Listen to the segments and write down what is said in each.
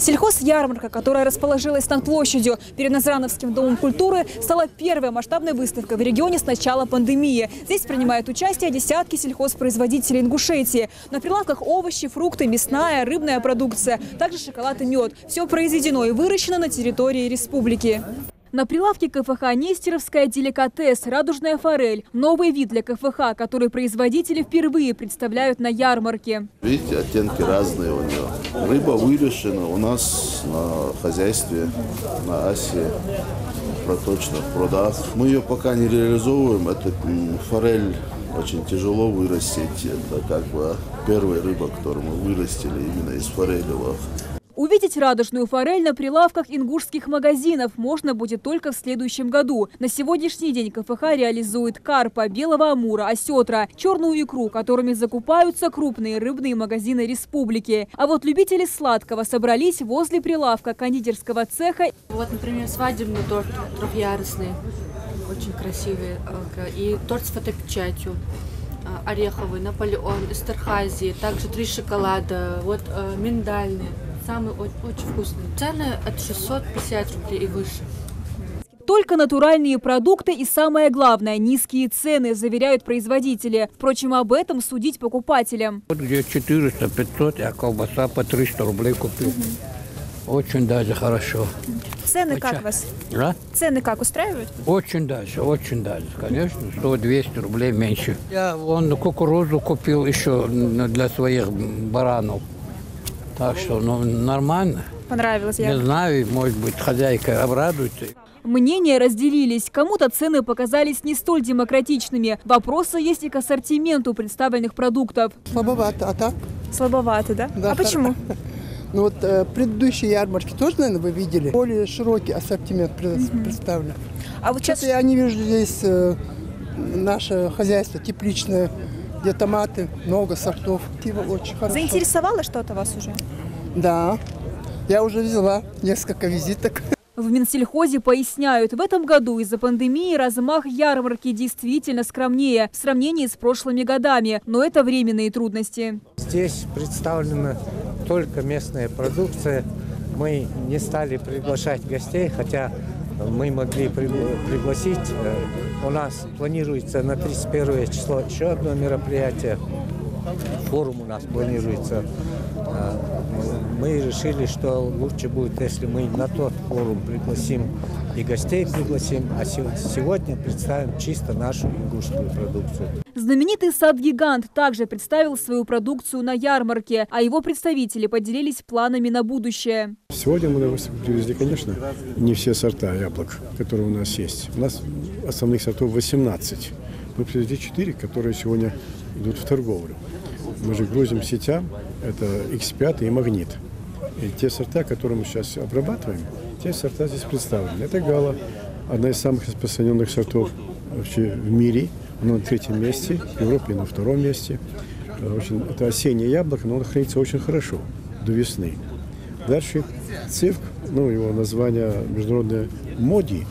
Сельхозярмарка, которая расположилась над площадью перед Назрановским домом культуры, стала первой масштабной выставкой в регионе с начала пандемии. Здесь принимают участие десятки сельхозпроизводителей Ингушетии. На прилавках овощи, фрукты, мясная, рыбная продукция, также шоколад и мед. Все произведено и выращено на территории республики. На прилавке КФХ «Нестеровская» деликатес, радужная форель. Новый вид для КФХ, который производители впервые представляют на ярмарке. Видите, оттенки разные у нее. Рыба выращена у нас на хозяйстве, на Асе, в проточных прудах. Мы ее пока не реализовываем. Это форель очень тяжело вырастить. Это как бы первая рыба, которую мы вырастили именно из форелевых. Увидеть радужную форель на прилавках ингушских магазинов можно будет только в следующем году. На сегодняшний день КФХ реализует карпа, белого амура, осетра, черную икру, которыми закупаются крупные рыбные магазины республики. А вот любители сладкого собрались возле прилавка кондитерского цеха. Вот, например, свадебный торт трехъярусный, очень красивый, и торт с фотопечатью. Ореховый, Наполеон, Эстерхази, также 3 шоколада, вот миндальный. Самый очень вкусный. Цены от 650 рублей и выше. Только натуральные продукты и, самое главное, низкие цены, заверяют производители. Впрочем, об этом судить покупателям. Вот где 400-500, а колбаса по 300 рублей купил. Очень даже хорошо. Цены как вас? А? Цены как устраивают? Очень даже, конечно, 100-200 рублей меньше. Я вон кукурузу купил еще для своих баранов. Так что, нормально. Понравилось, Не знаю, может быть, хозяйка обрадуется. Мнения разделились. Кому-то цены показались не столь демократичными. Вопросы есть и к ассортименту представленных продуктов. Слабовато, а так? Слабовато, да? Да. А почему? Ну вот предыдущие ярмарки тоже, наверное, вы видели. Более широкий ассортимент представлен. А вот сейчас я не вижу здесь наше хозяйство тепличное, где томаты, много сортов. Очень хорошо. заинтересовало что-то вас уже? Да, я уже взяла несколько визиток. В Минсельхозе поясняют, в этом году из-за пандемии размах ярмарки действительно скромнее в сравнении с прошлыми годами. Но это временные трудности. Здесь представлена только местная продукция. Мы не стали приглашать гостей, хотя мы могли пригласить. У нас планируется на 31 число еще одно мероприятие. Форум у нас планируется. Мы решили, что лучше будет, если мы на тот форум пригласим и гостей пригласим, а сегодня представим чисто нашу ингушскую продукцию. Знаменитый сад-гигант также представил свою продукцию на ярмарке, а его представители поделились планами на будущее. Сегодня мы на выставку привезли, конечно, не все сорта яблок, которые у нас есть. У нас основных сортов 18. Мы привезли 4, которые сегодня идут в торговлю. Мы же грузим сетям, это X5 и Магнит. И те сорта, которые мы сейчас обрабатываем, те сорта здесь представлены. Это гала, одна из самых распространенных сортов вообще в мире. Она на 3-м месте, в Европе на 2-м месте. Это осеннее яблоко, но оно хранится очень хорошо до весны. Дальше цифк, его название международное моди,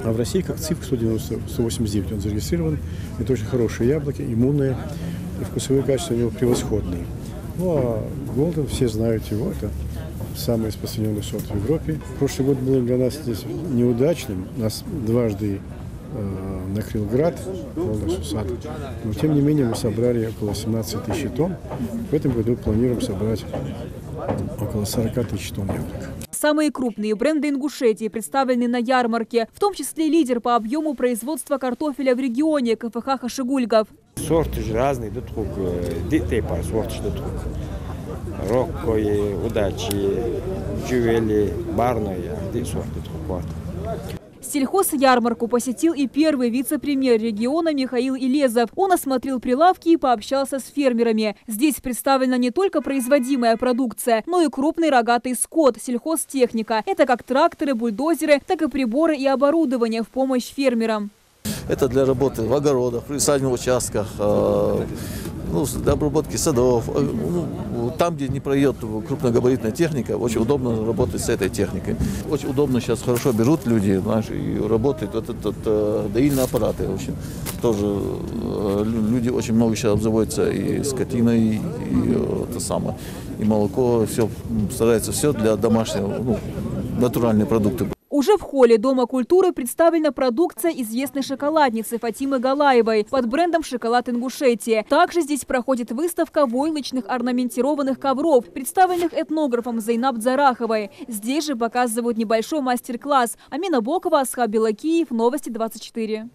а в России как цифк 189 он зарегистрирован. Это очень хорошие яблоки, иммунные, и вкусовые качества у него превосходные. Ну а Голден, все знают его, это самый распространенный сорт в Европе. Прошлый год был для нас здесь неудачным, нас дважды накрыл град, полностью сад. Но тем не менее мы собрали около 17 тысяч тонн. В этом году планируем собрать около 40 тысяч тонн яблок. Самые крупные бренды Ингушетии представлены на ярмарке, в том числе лидер по объему производства картофеля в регионе КФХ Хашигульгов. Сорты же разные, тут пар сорты, тут Рокко, Удачи, Джувели, Барно, сорты тут. Сельхозярмарку посетил и первый вице-премьер региона Михаил Илезов. Он осмотрел прилавки и пообщался с фермерами. Здесь представлена не только производимая продукция, но и крупный рогатый скот, сельхозтехника. Это как тракторы, бульдозеры, так и приборы и оборудование в помощь фермерам. Это для работы в огородах, при садовых участках, для обработки садов. Там, где не пройдет крупногабаритная техника, очень удобно работать с этой техникой. Очень удобно сейчас хорошо берут люди, и работают доильные аппараты. В общем, тоже люди очень много сейчас обзаводятся и скотиной, и это самое. И и молоко. Все старается все для домашнего, натуральные продукты. Уже в холле Дома культуры представлена продукция известной шоколадницы Фатимы Галаевой под брендом «Шоколад Ингушетии». Также здесь проходит выставка войлочных орнаментированных ковров, представленных этнографом Зайнаб Дзараховой. Здесь же показывают небольшой мастер-класс. Амина Бокова, Асхаб Белакиев, Новости 24.